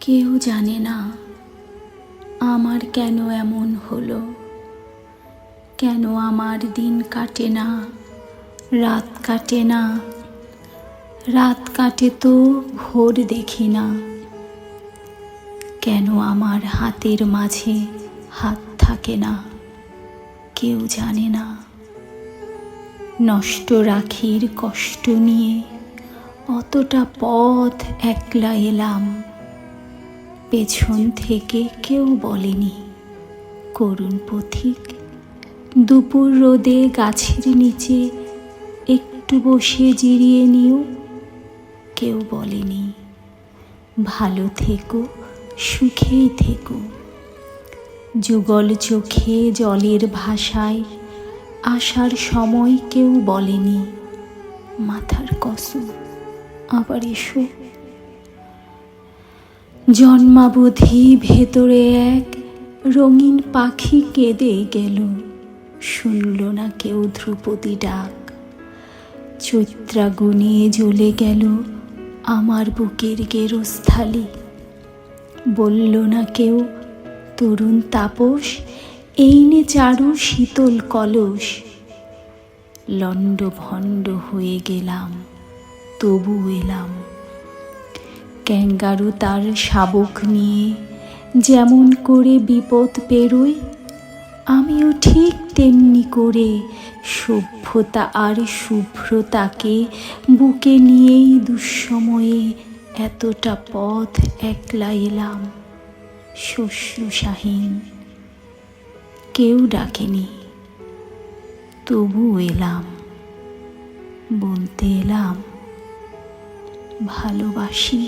কেউ জানে না আমার কেন এমন হলো, কেন আমার দিন কাটে না, রাত কাটে না। রাত কাটে তো ভোর দেখি না। কেন আমার হাতের মাঝে হাত থাকে না, কেউ জানে না। নষ্ট রাখির কষ্ট নিয়ে অতটা পথ একলা এলাম, পেছন থেকে কেউ বলেনি করুণ পথিক, দুপুর রোদে গাছের নিচে একটু বসে জিরিয়ে নিও। কেউ বলেনি ভালো থেকো, সুখেই থেকো। যুগল চোখে জলের ভাষায় আসার সময় কেউ বলেনি মাথার কসম আবার এসো। জন্মাবধি ভেতরে এক রঙিন পাখি কেঁদে গেল, শুনল না কেউ ধ্রুপদী ডাক। চৈত্রাগুনে জ্বলে গেল আমার বুকের গেরস্থালি, বলল না কেউ তরুণ তাপস এই নে চারু শীতল কলস। লণ্ডভণ্ড হয়ে গেলাম তবু এলাম। ক্যাঙ্গারু তার শাবক নিয়ে যেমন করে বিপদ পেরোয়, আমিও ঠিক তেমনি করে সভ্যতা আর শুভ্রতাকে বুকে নিয়েই দুঃসময়ে এতটা পথ একলা এলাম। শস্যশাহীন কেউ ডাকেনি, তবু এলাম। বলতে এলাম ভালোবাসি।